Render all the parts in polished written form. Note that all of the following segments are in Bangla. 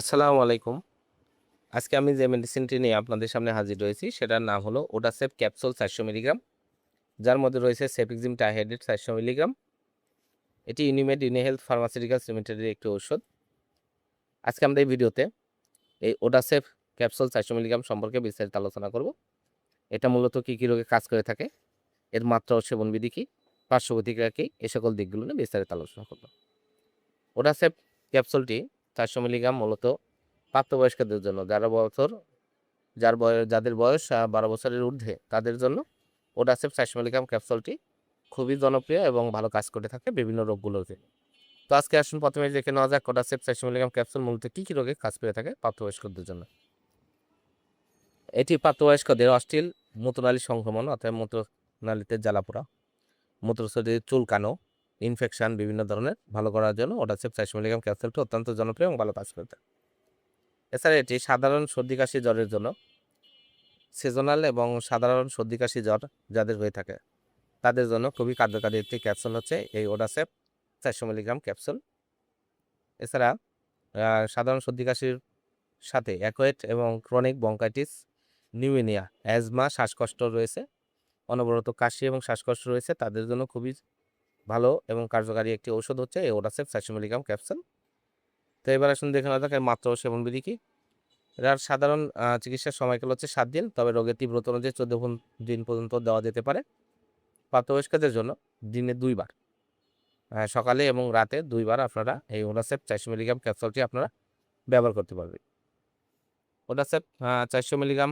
আসসালামু আলাইকুম। আজকে আমি যে মেডিসিনটি নিয়ে আপনাদের সামনে হাজির হয়েছি সেটার নাম হলো ওডাসেপ ক্যাপসুল 400 মিলিগ্রাম, যার মধ্যে রয়েছে সেফিক্সিম টাইহাইড্রেট 400 মিলিগ্রাম। এটি ইউনিমেড ইউনিহেলথ ফার্মাসিউটিক্যালস লিমিটেডের একটি ঔষধ। আজকে আমরা এই ভিডিওতে এই ওডাসেপ ক্যাপসুল 400 মিলিগ্রাম সম্পর্কে বিস্তারিত আলোচনা করব। এটা মূলত কী রোগে কাজ করে থাকে, এর মাত্রা ও সেবনবিধি কী, পার্শ্ব প্রতিক্রিয়া কী, এ সকল দিকগুলো নিয়ে বিস্তারিত আলোচনা করব। ওডাসেপ ক্যাপসুলটি 400 মিলিগ্রাম মূলত প্রাপ্তবয়স্কদের জন্য, যাদের বয়স 12 বছরের ঊর্ধ্বে তাদের জন্য ওডাসেপ 400 মিলিগ্রাম ক্যাপসুলটি খুবই জনপ্রিয় এবং ভালো কাজ করে থাকে বিভিন্ন রোগগুলোতে। তো আজকে আসুন প্রথমে দেখে নেওয়া যাক ওডাসেপ 400 মিলিগ্রাম ক্যাপসুল মূলত কী রোগে কাজ করে থাকে প্রাপ্তবয়স্কদের জন্য। এটি প্রাপ্তবয়স্কদের অস্থির মূত্রনালী সংক্রমণ অর্থাৎ মূত্রনালীতে জ্বালাপোড়া, মূত্রশরীরে চুলকানো, ইনফেকশন বিভিন্ন ধরনের ভালো করার জন্য ওডাসেপ 400 মিলিগ্রাম ক্যাপসুলটি অত্যন্ত জনপ্রিয় এবং ভালো কাজ করে থাকে। এছাড়া এটি সাধারণ সর্দি কাশি জ্বরের জন্য, সিজনাল এবং সাধারণ সর্দি কাশি জ্বর যাদের হয়ে থাকে তাদের জন্য খুবই কার্যকারী একটি ক্যাপসুল হচ্ছে এই ওডাসেপ 400 মিলিগ্রাম ক্যাপসুল। এছাড়া সাধারণ সর্দি কাশির সাথে অ্যাকুয়েট এবং ক্রনিক ব্রঙ্কাইটিস, নিউমোনিয়া, অ্যাজমা, শ্বাসকষ্ট রয়েছে, অনবরত কাশি এবং শ্বাসকষ্ট রয়েছে তাদের জন্য খুবই ভালো এবং কার্যকারী একটি ঔষধ হচ্ছে এই ওডাসেপ 400 মিলিগ্রাম ক্যাপসুল। তো এবার আসুন দেখে নেওয়া যাক এর মাত্রা ও সেবনবিধি কী। এর সাধারণ চিকিৎসার সময়কাল হচ্ছে 7 দিন, তবে রোগের তীব্রতা অনুযায়ী 14 দিন পর্যন্ত দেওয়া যেতে পারে। প্রাপ্তবয়স্কদের জন্য দিনে 2 বার, সকালে এবং রাতে 2 বার আপনারা এই ওডাসেপ 400 মিলিগ্রাম ক্যাপসুলটি আপনারা ব্যবহার করতে পারবেন। ওডাসেপ 400 মিলিগ্রাম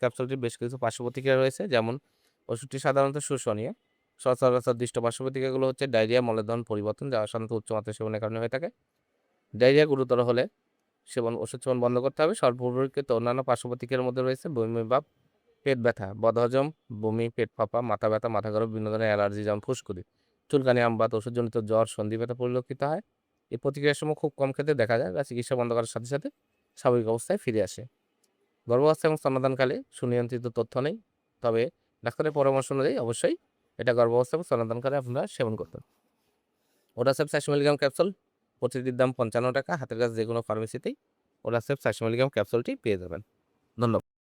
ক্যাপসুলটির বেশ কিছু পার্শ্ব প্রতিক্রিয়া রয়েছে, যেমন ওষুধটি সাধারণত শোষণীয়। সচরাচর দৃষ্ট পার্শ্ব প্রতিক্রিয়াগুলো হচ্ছে ডায়রিয়া, মলের পরিবর্তন, যা সাধারণত উচ্চমাত্রার সেবনের কারণে হয়ে থাকে। ডায়রিয়া গুরুতর হলে ওষুধ সেবন বন্ধ করতে হবে। সর্বপরিচিত অন্যান্য পার্শ্ব প্রতিক্রিয়ার মধ্যে রয়েছে বমি ভাব, পেট ব্যথা, বদহজম, বমি, পেট ফাঁপা, মাথা ব্যথা, মাথা গরম, বিভিন্ন ধরনের অ্যালার্জি যেমন ফুসকুড়ি, চুলকানি, আমবাত, ওষুধজনিত জ্বর, সন্ধি ব্যথা পরিলক্ষিত হয়। এই প্রতিক্রিয়ার সময় খুব কম ক্ষেত্রে দেখা যায়, যা চিকিৎসা বন্ধ করার সাথে সাথে স্বাভাবিক অবস্থায় ফিরে আসে। গর্ভাবস্থা এবং স্তন্যদানকালে সুনিয়ন্ত্রিত তথ্য নেই, তবে ডাক্তারের পরামর্শ অনুযায়ী অবশ্যই এটা গর্ভাবস্থা এবং স্তন্যদানকালে আপনারা সেবন করতেন। ওডাসেপ 400 মিলিগ্রাম ক্যাপসুল প্রতিটির দাম 55 টাকা। হাতের কাছে যে কোনো ফার্মেসিতেই ওডাসেপ 400 মিলিগ্রাম ক্যাপসুলটি পেয়ে যাবেন। ধন্যবাদ।